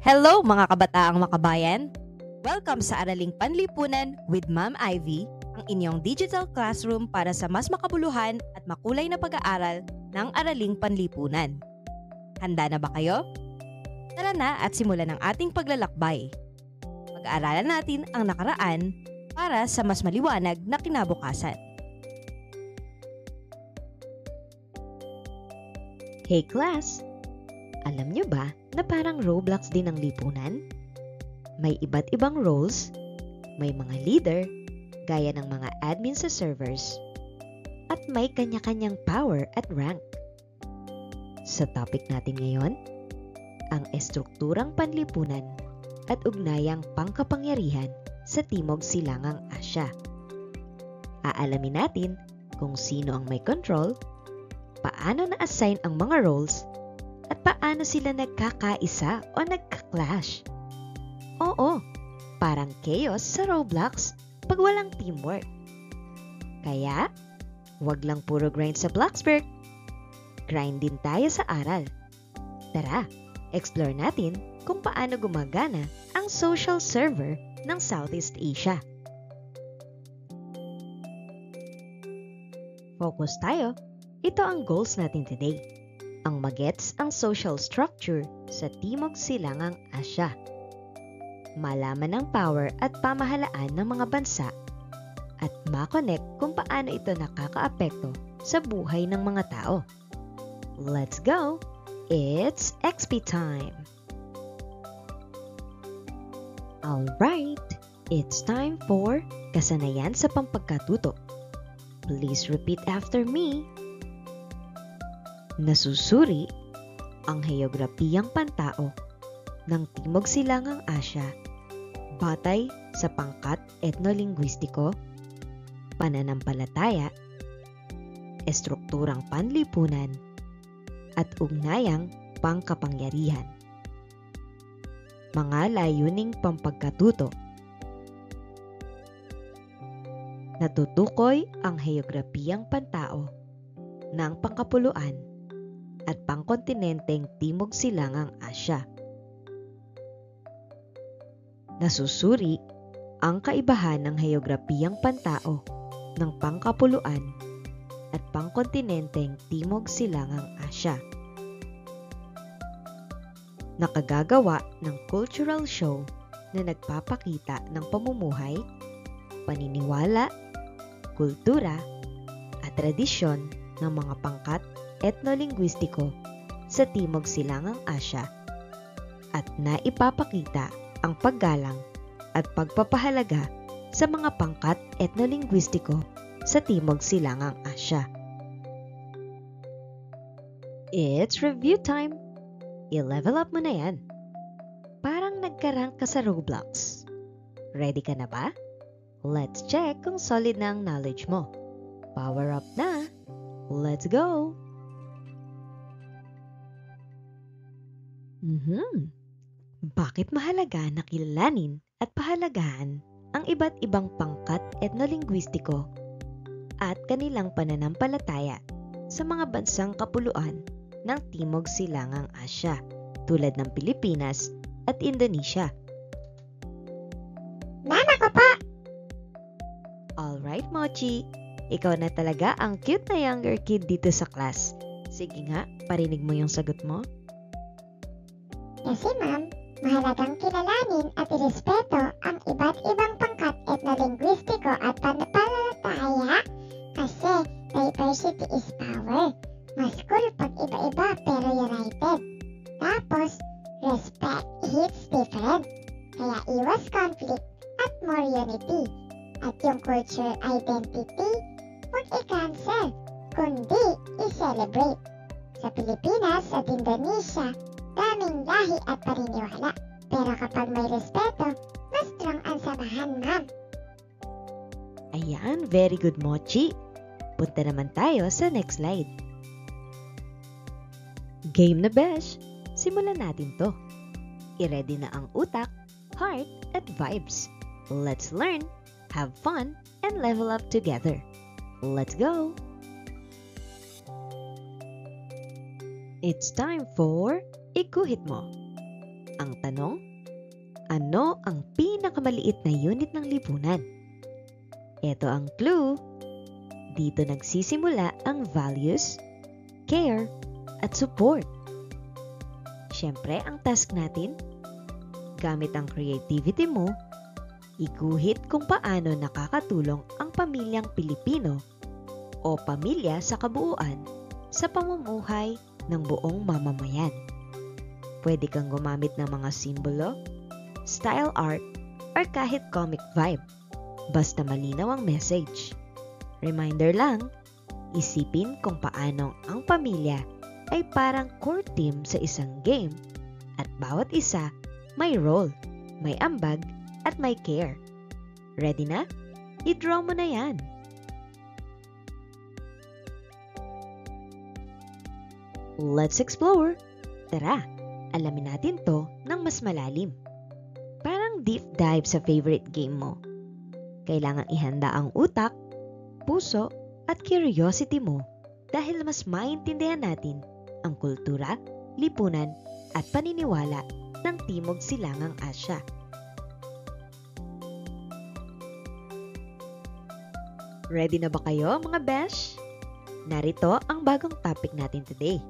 Hello mga kabataang makabayan! Welcome sa Araling Panlipunan with Ma'am Ivy, ang inyong digital classroom para sa mas makabuluhan at makulay na pag-aaral ng Araling Panlipunan. Handa na ba kayo? Tara na at simulan ang ating paglalakbay. Pag-aaralan natin ang nakaraan para sa mas maliwanag na kinabukasan. Hey class! Alam niyo ba na parang Roblox din ang lipunan? May iba't ibang roles, may mga leader, gaya ng mga admin sa servers, at may kanya-kanyang power at rank. Sa topic natin ngayon, ang estrukturang panlipunan at ugnayang pangkapangyarihan sa Timog Silangang Asya. Aalamin natin kung sino ang may control, paano na-assign ang mga roles, at paano sila nagkakaisa o nagka-clash. Oo, parang chaos sa Roblox pag walang teamwork. Kaya, wag lang puro grind sa Bloxburg. Grind din tayo sa aral. Tara, explore natin kung paano gumagana ang social server ng Southeast Asia. Focus tayo. Ito ang goals natin today. Ang magets ang social structure sa Timog Silangang Asya. Malaman ang power at pamahalaan ng mga bansa at makonect kung paano ito nakakaapekto sa buhay ng mga tao. Let's go! It's XP time! Alright, it's time for Kasanayan sa Pampagkatuto. Please repeat after me. Nasusuri ang heograpiyang pantao ng Timog Silangang Asya batay sa pangkat etnolinguistiko, pananampalataya, estrukturang panlipunan, at ugnayang pangkapangyarihan. Mga layuning pampagkatuto. Natutukoy ang heograpiyang pantao ng pangkapuluan at pangkontinenteng Timog Silangang Asya. Nasusuri ang kaibahan ng heograpiyang pantao ng pangkapuluan at pangkontinenteng Timog Silangang Asya. Nakagagawa ng cultural show na nagpapakita ng pamumuhay, paniniwala, kultura, at tradisyon ng mga pangkat etnolinguistiko sa Timog Silangang Asya at naipapakita ang paggalang at pagpapahalaga sa mga pangkat etnolinguistiko sa Timog Silangang Asya. It's review time! I-level up mo na yan. Parang nagka-rank ka sa Roblox. Ready ka na ba? Let's check kung solid na ang knowledge mo. Power up na! Let's go! Bakit mahalaga na kilalanin at pahalagahan ang iba't ibang pangkat etnolinguistiko at kanilang pananampalataya sa mga bansang kapuluan ng Timog Silangang Asya tulad ng Pilipinas at Indonesia? Mama ko po! Alright, Mochi. Ikaw na talaga ang cute na younger kid dito sa class. Sige nga, parinig mo yung sagot mo. Kasi ma'am, mahalagang kilalanin at irespeto ang iba't ibang pangkat etnolinguistiko at pananampalataya kasi diversity is power. Mas cool pag iba-iba pero united. Tapos, respect hits different. Kaya iwas conflict at more unity. At yung culture identity, huwag i-cancel, kundi i-celebrate. Sa Pilipinas at Indonesia, daming lahi at paniniwala. Pero kapag may respeto, mas strong ang samahan, ma'am. Ayan, very good, Mochi. Punta naman tayo sa next slide. Game na besh! Simulan natin to. I-ready na ang utak, heart, at vibes. Let's learn, have fun, and level up together. Let's go! It's time for Iguhit Mo. Ang tanong, ano ang pinakamaliit na unit ng lipunan? Ito ang clue. Dito nagsisimula ang values, care, at support. Siyempre, ang task natin, gamit ang creativity mo, iguhit kung paano nakakatulong ang pamilyang Pilipino o pamilya sa kabuuan sa pamumuhay ng buong mamamayan. Pwede kang gumamit ng mga simbolo, style art, or kahit comic vibe. Basta malinaw ang message. Reminder lang, isipin kung paano ang pamilya ay parang core team sa isang game at bawat isa may role, may ambag, at may care. Ready na? I-draw mo na yan! Let's explore! Tara, alamin natin to ng mas malalim. Parang deep dive sa favorite game mo. Kailangang ihanda ang utak, puso, at curiosity mo dahil mas maintindihan natin ang kultura, lipunan, at paniniwala ng Timog Silangang Asya. Ready na ba kayo mga besh? Narito ang bagong topic natin today.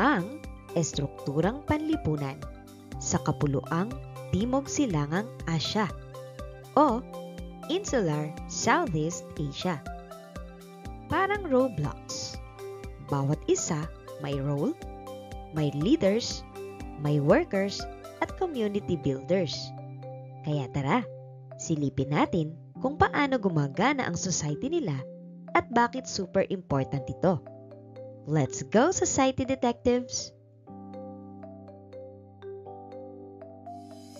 Ang estrukturang panlipunan sa kapuluang Timog Silangang Asya o Insular Southeast Asia. Parang Roblox. Bawat isa may role, may leaders, may workers, at community builders. Kaya tara, silipin natin kung paano gumagana ang society nila at bakit super important ito. Let's go, Society Detectives!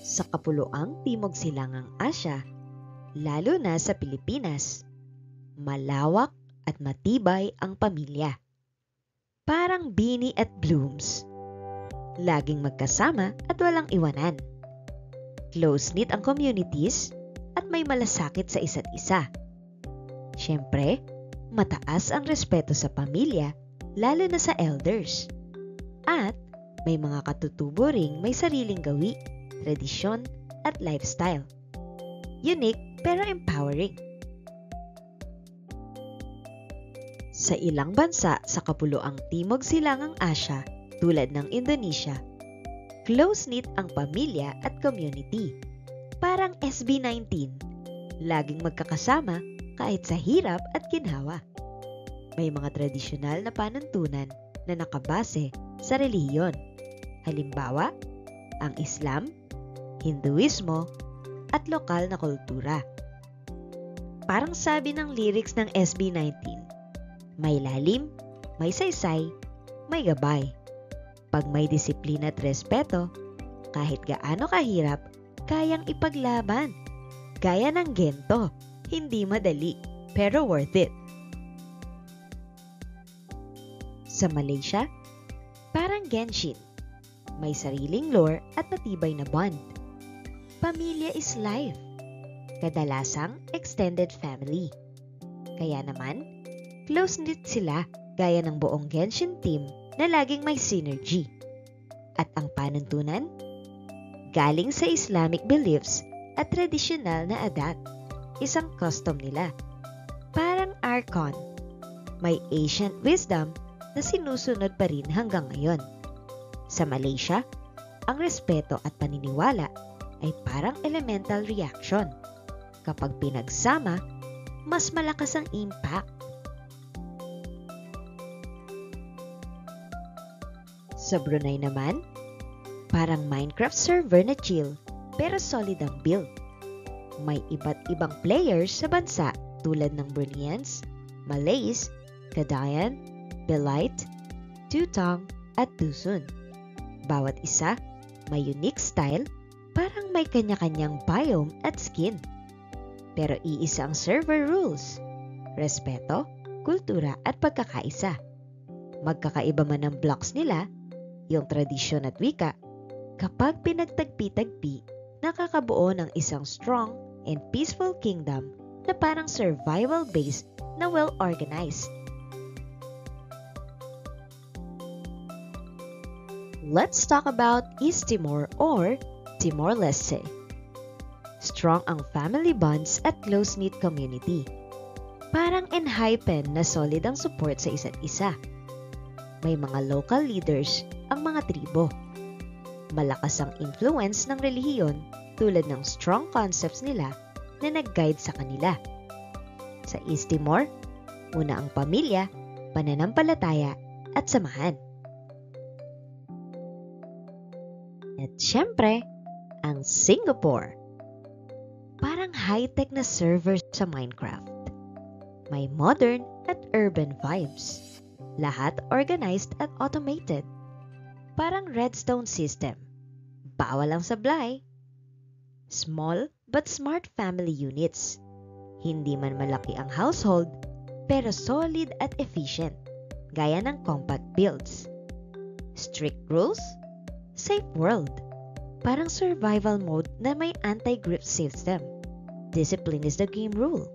Sa kapuluang Timog Silangang Asya, lalo na sa Pilipinas, malawak at matibay ang pamilya. Parang Beanie at Blooms. Laging magkasama at walang iwanan. Close-knit ang communities at may malasakit sa isa't isa. Siyempre, mataas ang respeto sa pamilya, lalo na sa elders. At may mga katutubo ring may sariling gawi, tradisyon at lifestyle. Unique pero empowering. Sa ilang bansa sa kapuluang Timog Silangang Asya tulad ng Indonesia, close-knit ang pamilya at community. Parang SB19, laging magkakasama kahit sa hirap at ginhawa. May mga tradisyonal na panuntunan na nakabase sa relihiyon. Halimbawa, ang Islam, Hinduismo, at lokal na kultura. Parang sabi ng lyrics ng SB19, may lalim, may saysay, may gabay. Pag may disiplina at respeto, kahit gaano kahirap, kayang ipaglaban. Gaya ng gento, hindi madali, pero worth it. Sa Malaysia, parang Genshin, may sariling lore at matibay na bond. Pamilya is life. Kadalasang extended family. Kaya naman, close-knit sila gaya ng buong Genshin team na laging may synergy. At ang panuntunan? Galing sa Islamic beliefs at tradisyonal na adat. Isang custom nila. Parang Archon. May ancient wisdom na sinusunod pa rin hanggang ngayon. Sa Malaysia, ang respeto at paniniwala ay parang elemental reaction. Kapag pinagsama, mas malakas ang impact. Sa Brunei naman, parang Minecraft server na chill pero solid ang build. May iba't ibang players sa bansa tulad ng Bruneians, Malays, Kadayan, Belite, Tutong at Dusun. Bawat isa may unique style, parang may kanya-kanyang biome at skin. Pero iisa ang server rules, respeto, kultura at pagkakaisa. Magkakaiba man ang blocks nila, yung tradisyon at wika, kapag pinagtagpi-tagpi, nakakabuo ng isang strong and peaceful kingdom na parang survival base na well-organized. Let's talk about East Timor or Timor-Leste. Strong ang family bonds at close-knit community. Parang enhypen na solid ang support sa isa't isa. May mga local leaders ang mga tribo. Malakas ang influence ng relihiyon tulad ng strong concepts nila na nag-guide sa kanila. Sa East Timor, una ang pamilya, pananampalataya at samahan. At syempre, ang Singapore. Parang high-tech na server sa Minecraft. May modern at urban vibes. Lahat organized at automated. Parang redstone system. Bawal ang sablay. Small but smart family units. Hindi man malaki ang household, pero solid at efficient. Gaya ng compact builds. Strict rules, safe world. Parang survival mode na may anti-grip system. Discipline is the game rule.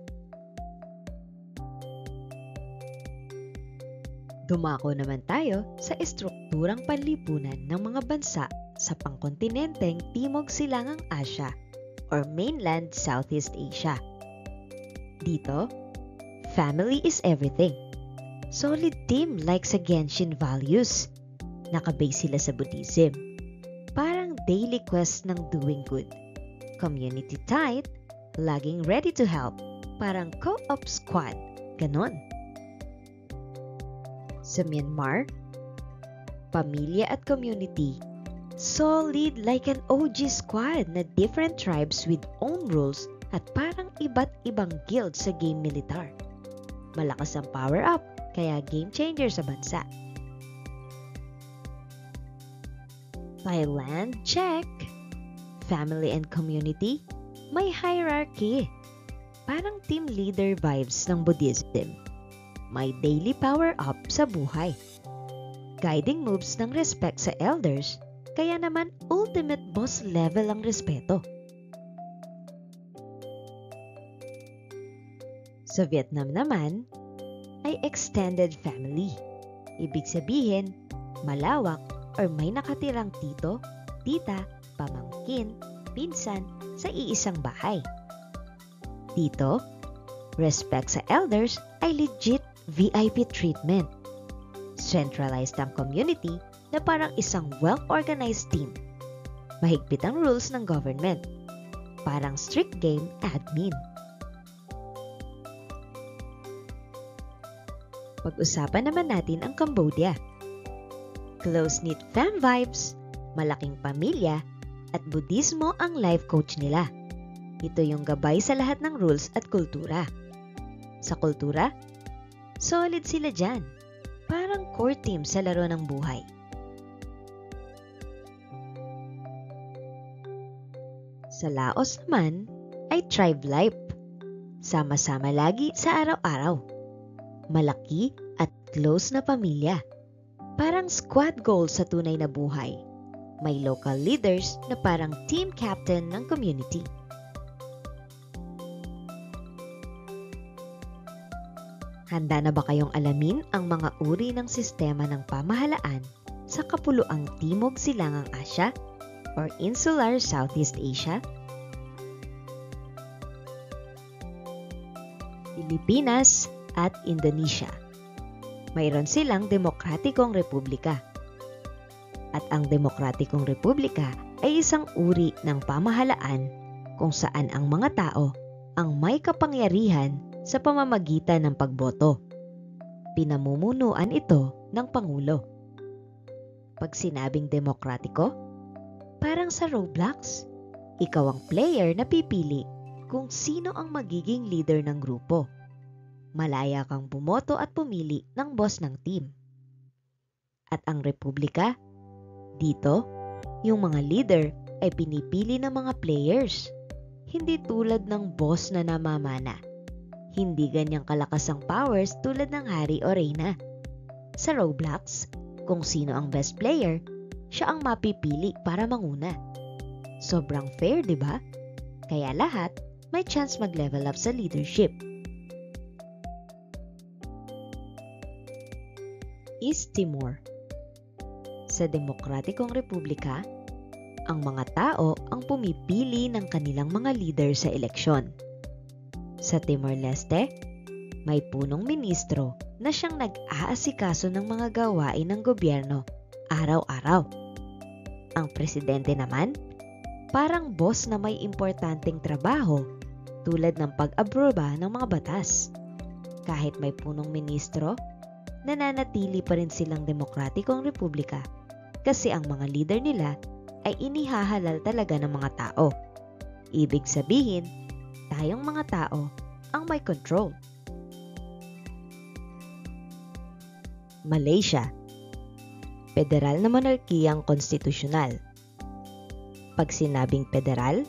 Dumako naman tayo sa estrukturang panlipunan ng mga bansa sa pangkontinenteng Timog Silangang Asya or mainland Southeast Asia. Dito, family is everything. Solid team like sa Genshin values. Nakabase sila sa Buddhism. Parang daily quest ng doing good. Community tight, laging ready to help. Parang co-op squad. Ganon. Sa Myanmar, pamilya at community, solid like an OG squad na different tribes with own rules at parang iba't ibang guild sa game militar. Malakas ang power-up, kaya game changer sa bansa. Thailand, check. Family and community, may hierarchy. Parang team leader vibes ng Buddhism. May daily power-up sa buhay. Guiding moves ng respect sa elders, kaya naman ultimate boss level ang respeto. Sa Vietnam naman, ay extended family. Ibig sabihin, malawak or may nakatirang tito, tita, pamangkin, pinsan sa iisang bahay. Dito, respect sa elders ay legit VIP treatment. Centralized ang community na parang isang well-organized team. Mahigpit ang rules ng government. Parang strict game admin. Pag-usapan naman natin ang Cambodia. Close-knit fam vibes, malaking pamilya, at Budismo ang life coach nila. Ito yung gabay sa lahat ng rules at kultura. Sa kultura, solid sila dyan. Parang core team sa laro ng buhay. Sa Laos naman, ay tribe life. Sama-sama lagi sa araw-araw. Malaki at close na pamilya. Parang squad goal sa tunay na buhay. May local leaders na parang team captain ng community. Handa na ba kayong alamin ang mga uri ng sistema ng pamahalaan sa kapuluang Timog Silangang Asya or Insular Southeast Asia? Pilipinas at Indonesia. Mayroon silang demokratikong republika. At ang demokratikong republika ay isang uri ng pamahalaan kung saan ang mga tao ang may kapangyarihan sa pamamagitan ng pagboto. Pinamumunuan ito ng Pangulo. Pag sinabing demokratiko, parang sa Roblox, ikaw ang player na pipili kung sino ang magiging leader ng grupo. Malaya kang bumoto at pumili ng boss ng team. At ang republika, dito, yung mga leader ay pinipili ng mga players. Hindi tulad ng boss na namamana. Hindi ganyang kalakas ang powers tulad ng hari o reyna. Sa Roblox, kung sino ang best player, siya ang mapipili para manguna. Sobrang fair, di ba? Kaya lahat may chance mag-level up sa leadership. East Timor. Sa Demokratikong Republika, ang mga tao ang pumipili ng kanilang mga leader sa eleksyon. Sa Timor-Leste, may punong ministro na siyang nag-aasikaso ng mga gawain ng gobyerno araw-araw. Ang presidente naman, parang boss na may importanteng trabaho tulad ng pag-aproba ng mga batas. Kahit may punong ministro, nananatili pa rin silang Demokratikong Republika kasi ang mga leader nila ay inihahalal talaga ng mga tao. Ibig sabihin, tayong mga tao ang may control. Malaysia, federal na monarkiyang konstitusyonal. Pag sinabing federal,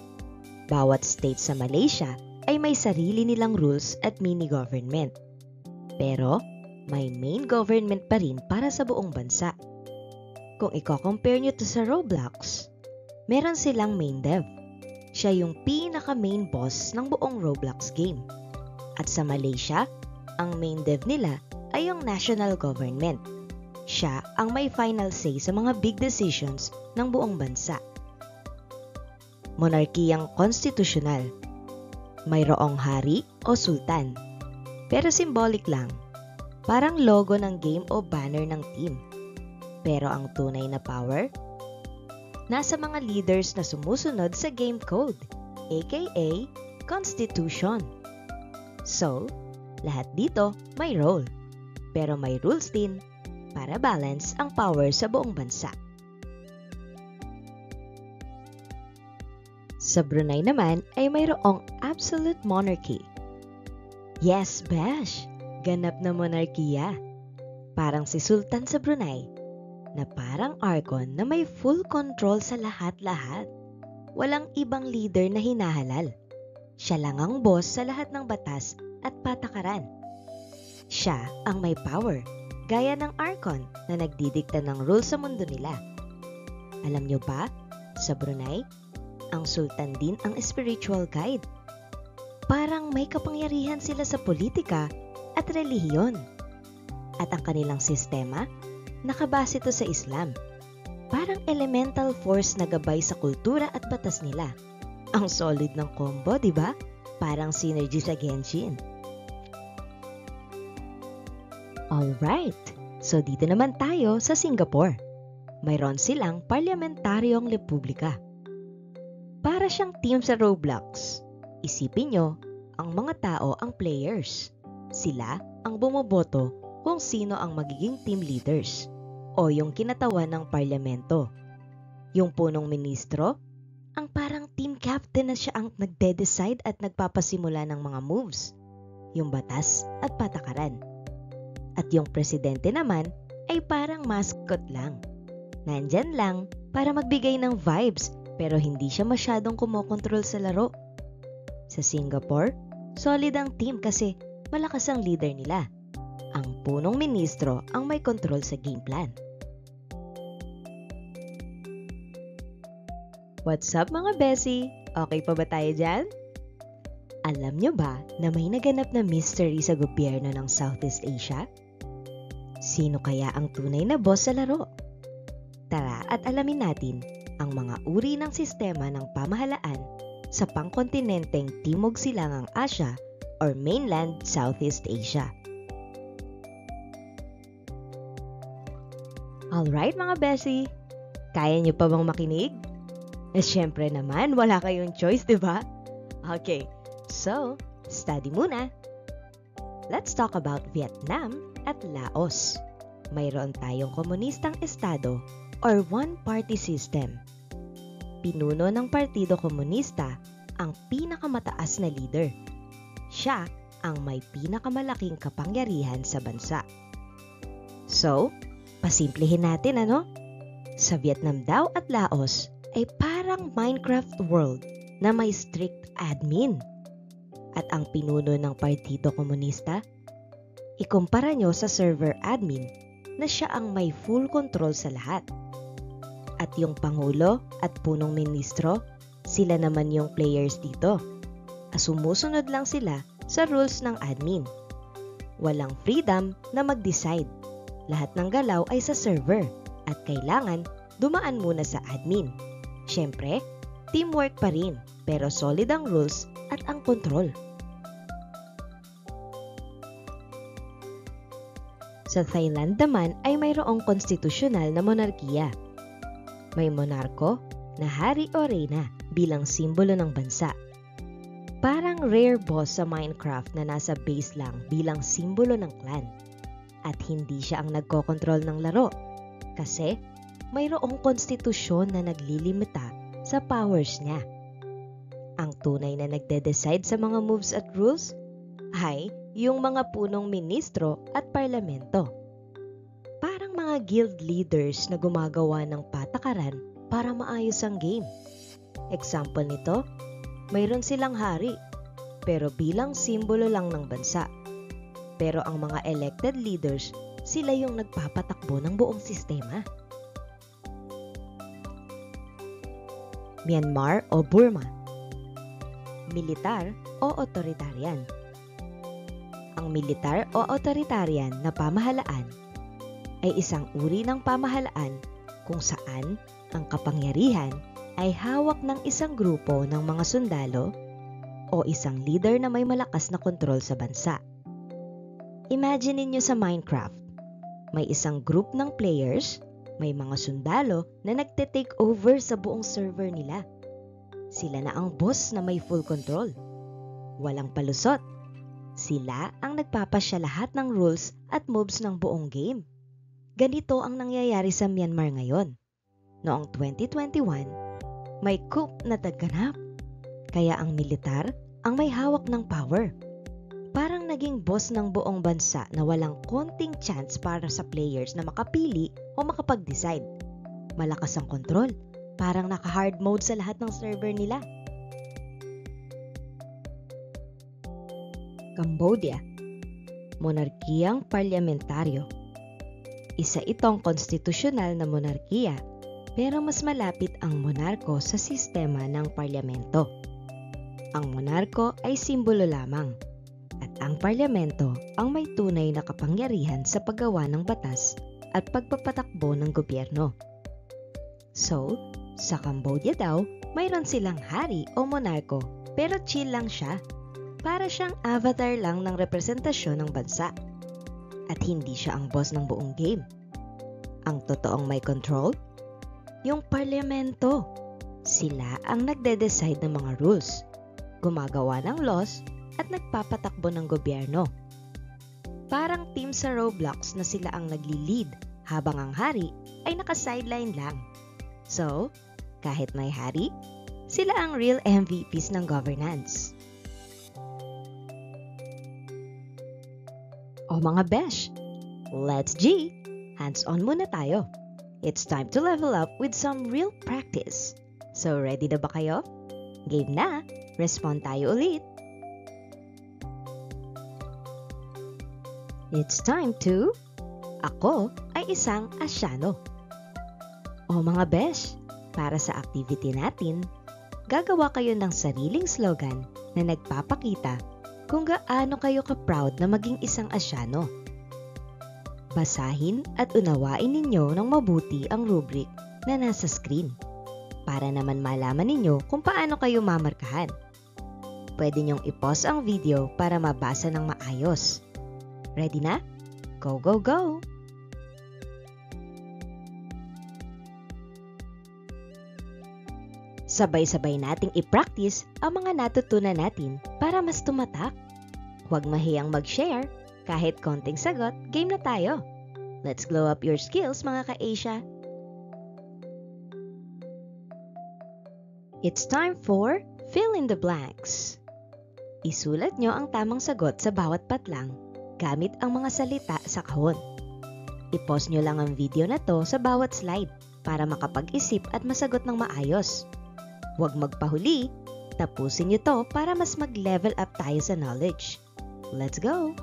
bawat state sa Malaysia ay may sarili nilang rules at mini-government. Pero, may main government pa rin para sa buong bansa. Kung i-compare nyo to sa Roblox, meron silang main dev. Siya yung pinaka-main boss ng buong Roblox game. At sa Malaysia, ang main dev nila ay yung national government. Siya ang may final say sa mga big decisions ng buong bansa. Monarkiyang konstitusyonal. Mayroong hari o sultan. Pero symbolic lang. Parang logo ng game o banner ng team. Pero ang tunay na power, nasa mga leaders na sumusunod sa game code, aka Constitution. So, lahat dito may role. Pero may rules din para balance ang power sa buong bansa. Sa Brunei naman ay mayroong absolute monarchy. Yes, Bash! Ganap na monarkiya. Parang si Sultan sa Brunei, na parang Archon na may full control sa lahat-lahat. Walang ibang leader na hinahalal. Siya lang ang boss sa lahat ng batas at patakaran. Siya ang may power, gaya ng Archon na nagdidikta ng rules sa mundo nila. Alam nyo ba, sa Brunei, ang Sultan din ang spiritual guide. Parang may kapangyarihan sila sa politika at relihiyon. At ang kanilang sistema, nakabase ito sa Islam. Parang elemental force na gabay sa kultura at batas nila. Ang solid ng combo, di ba? Parang synergy sa Genshin. Alright, so dito naman tayo sa Singapore. Mayroon silang parlamentaryong republika. Para siyang team sa Roblox. Isipin nyo, ang mga tao ang players. Sila ang bumoboto kung sino ang magiging team leaders o yung kinatawan ng parlamento. Yung punong ministro, ang parang team captain na siya ang nagde-decide at nagpapasimula ng mga moves, yung batas at patakaran. At yung presidente naman ay parang mascot lang. Nandyan lang para magbigay ng vibes pero hindi siya masyadong kumokontrol sa laro. Sa Singapore, solid ang team kasi malakas ang leader nila. Ang punong ministro ang may control sa game plan. What's up mga Bessie? Okay pa ba tayo dyan? Alam nyo ba na may naganap na mystery sa gobyerno ng Southeast Asia? Sino kaya ang tunay na boss sa laro? Tara at alamin natin ang mga uri ng sistema ng pamahalaan sa pangkontinenteng Timog Silangang Asya or mainland Southeast Asia. Alright mga Bessie, kaya niyo pa bang makinig? Siyempre naman, wala kayong choice, di ba? Okay, so, study muna. Let's talk about Vietnam at Laos. Mayroon tayong komunistang estado or one-party system. Pinuno ng Partido Komunista ang pinakamataas na leader. Siya ang may pinakamalaking kapangyarihan sa bansa. So, pasimplihin natin ano? Sa Vietnam daw at Laos ay parang Minecraft world na may strict admin. At ang pinuno ng Partido Komunista, ikumpara nyo sa server admin na siya ang may full control sa lahat. At yung Pangulo at punong ministro, sila naman yung players dito. Sumusunod lang sila sa rules ng admin. Walang freedom na mag-decide. Lahat ng galaw ay sa server. At kailangan dumaan muna sa admin. Siyempre, teamwork pa rin, pero solid ang rules at ang control. Sa Thailand naman ay mayroong konstitusyonal na monarkiya. May monarko na hari o reyna bilang simbolo ng bansa. Parang rare boss sa Minecraft na nasa base lang bilang simbolo ng clan. At hindi siya ang nagkokontrol ng laro kasi mayroong konstitusyon na naglilimita sa powers niya. Ang tunay na nagde-decide sa mga moves at rules ay yung mga punong ministro at parlamento. Parang mga guild leaders na gumagawa ng patakaran para maayos ang game. Example nito, mayroon silang hari, pero bilang simbolo lang ng bansa. Pero ang mga elected leaders, sila yung nagpapatakbo ng buong sistema. Myanmar o Burma. Militar o otoritarian. Ang militar o otoritarian na pamahalaan ay isang uri ng pamahalaan kung saan ang kapangyarihan ay hawak ng isang grupo ng mga sundalo o isang leader na may malakas na kontrol sa bansa. Imagine niyo sa Minecraft, may isang group ng players, may mga sundalo na nagte-take over sa buong server nila. Sila na ang boss na may full control. Walang palusot. Sila ang nagpapasya lahat ng rules at moves ng buong game. Ganito ang nangyayari sa Myanmar ngayon. Noong 2021, may coup na taganap. Kaya ang militar ang may hawak ng power. Parang naging boss ng buong bansa na walang konting chance para sa players na makapili o makapag-decide. Malakas ang kontrol. Parang naka-hard mode sa lahat ng server nila. Cambodia, monarkiyang parlamentaryo. Isa itong konstitusyonal na monarkiya, pero mas malapit ang monarko sa sistema ng parlamento. Ang monarko ay simbolo lamang, at ang parlamento ang may tunay na kapangyarihan sa paggawa ng batas at pagpapatakbo ng gobyerno. So, sa Cambodia daw, mayroon silang hari o monarko, pero chill lang siya. Para siyang avatar lang ng representasyon ng bansa. At hindi siya ang boss ng buong game. Ang totoong may control? Yung parlamento. Sila ang nagde-decide ng mga rules, gumagawa ng laws, at nagpapatakbo ng gobyerno. Parang team sa Roblox na sila ang nagli-lead habang ang hari ay naka-sideline lang. So, kahit may hari, sila ang real MVPs ng governance. O mga besh, let's G! Hands-on muna tayo. It's time to level up with some real practice. So ready na ba kayo? Game na! Respond tayo ulit! It's time to... Ako ay isang Asyano. O mga besh, para sa activity natin, gagawa kayo ng sariling slogan na nagpapakita kung gaano kayo ka-proud na maging isang Asyano. Basahin at unawain ninyo ng mabuti ang rubric na nasa screen para naman malaman ninyo kung paano kayo mamarkahan. Pwede nyong i-pause ang video para mabasa ng maayos. Ready na? Go, go, go! Sabay-sabay nating i-practice ang mga natutunan natin para mas tumatak. Huwag mahiyang mag-share. Kahit konting sagot, game na tayo. Let's glow up your skills mga ka-Asia. It's time for fill in the blanks. Isulat nyo ang tamang sagot sa bawat patlang gamit ang mga salita sa kahon. I-pause nyo lang ang video na to sa bawat slide para makapag-isip at masagot ng maayos. Huwag magpahuli, tapusin nyo to para mas mag-level up tayo sa knowledge. Let's go!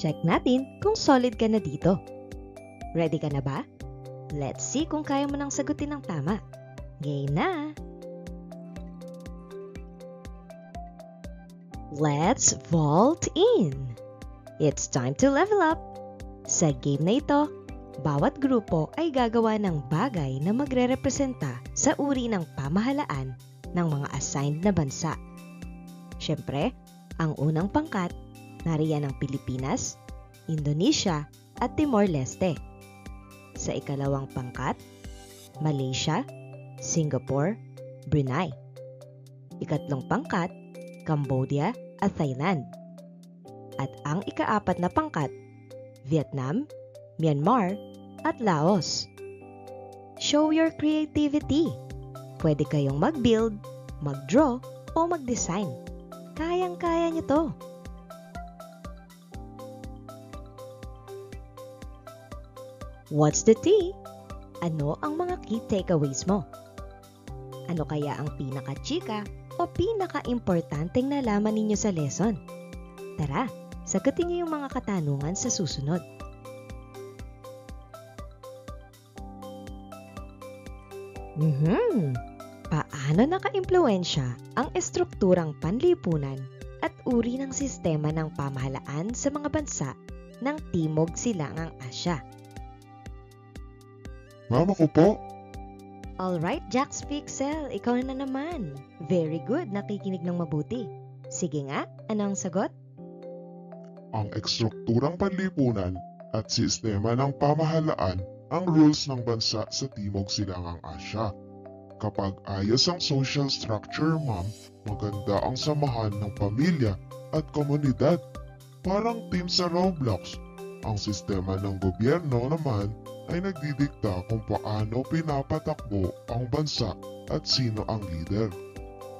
Check natin kung solid ka na dito. Ready ka na ba? Let's see kung kaya mo nang sagutin ng tama. Game na! Let's vault in! It's time to level up! Sa game na ito, bawat grupo ay gagawa ng bagay na magre-representa sa uri ng pamahalaan ng mga assigned na bansa. Siyempre, ang unang pangkat, nariyan ang Pilipinas, Indonesia at Timor-Leste. Sa ikalawang pangkat, Malaysia, Singapore, Brunei. Ikatlong pangkat, Cambodia at Thailand. At ang ikaapat na pangkat, Vietnam, Myanmar at Laos. Show your creativity. Pwede kayong mag-build, mag-draw o mag-design. Kayang-kaya nyo to. What's the tea? Ano ang mga key takeaways mo? Ano kaya ang pinaka-chika o pinaka-importanteng nalaman ninyo sa lesson? Tara, sagutin niyo yung mga katanungan sa susunod. Paano naka-impluwensya ang estrukturang panlipunan at uri ng sistema ng pamahalaan sa mga bansa ng Timog Silangang Asya? Mama ko po. Alright, Jax Pixel, ikaw na naman. Very good, nakikinig ng mabuti. Sige nga, ano ang sagot? Ang ekstrukturang panlipunan at sistema ng pamahalaan ang rules ng bansa sa Timog Silangang Asya. Kapag ayos ang social structure, ma'am, maganda ang samahan ng pamilya at komunidad. Parang team sa Roblox. Ang sistema ng gobyerno naman ay nagdidikta kung paano pinapatakbo ang bansa at sino ang leader.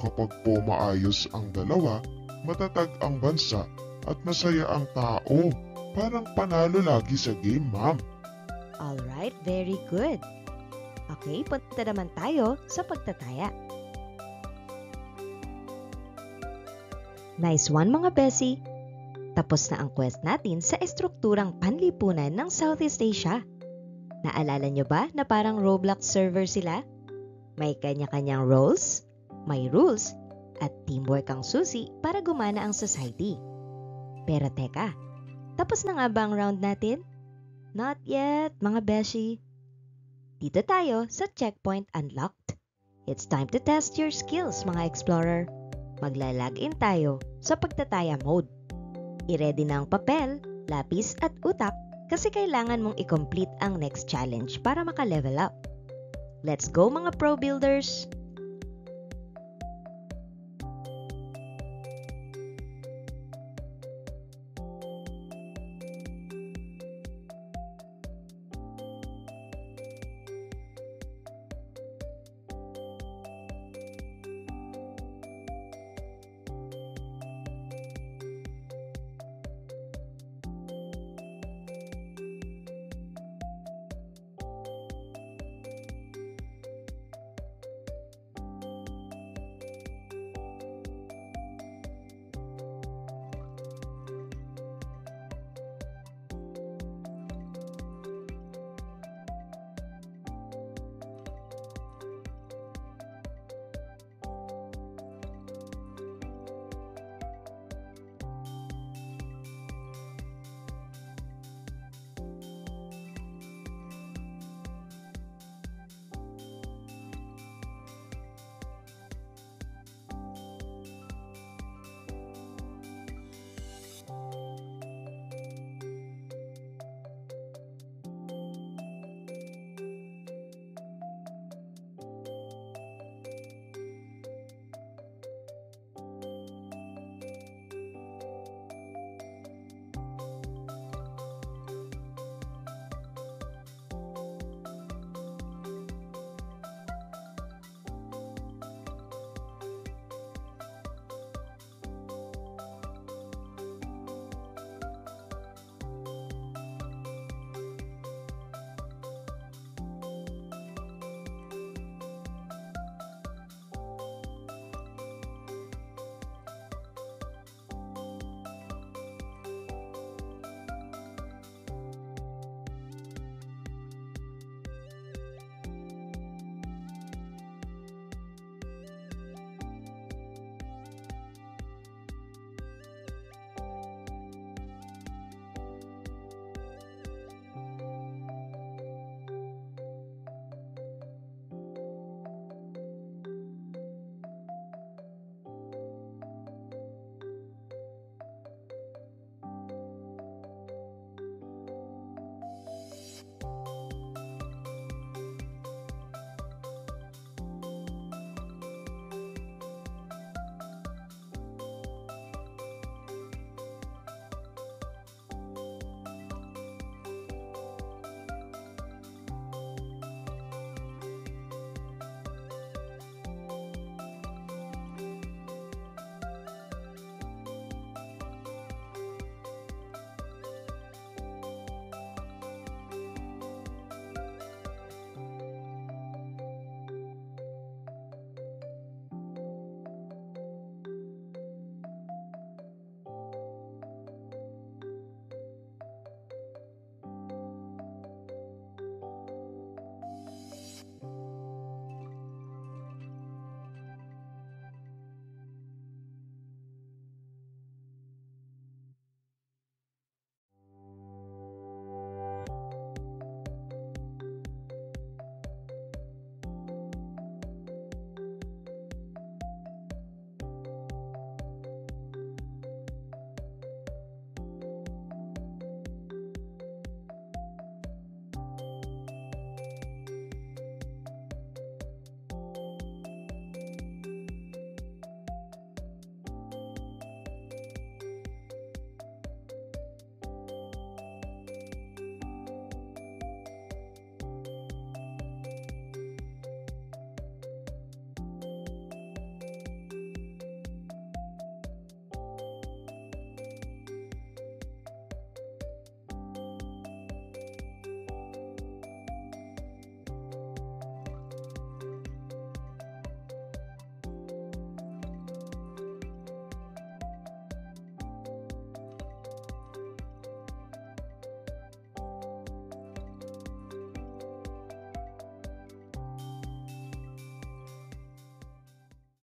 Kapag po maayos ang dalawa, matatag ang bansa at masaya ang tao. Parang panalo lagi sa game, ma'am. Alright, very good. Okay, punta naman tayo sa pagtataya. Nice one mga Bessie! Tapos na ang quest natin sa estrukturang panlipunan ng Southeast Asia. Naalala nyo ba na parang Roblox server sila? May kanya-kanyang roles, may rules, at teamwork ang susi para gumana ang society. Pero teka, tapos na nga ba ang round natin? Not yet, mga beshi. Dito tayo sa checkpoint unlocked. It's time to test your skills, mga explorer. Magla-login tayo sa pagtataya mode. I-ready na ang papel, lapis at utak kasi kailangan mong i-complete ang next challenge para maka-level up. Let's go mga pro builders!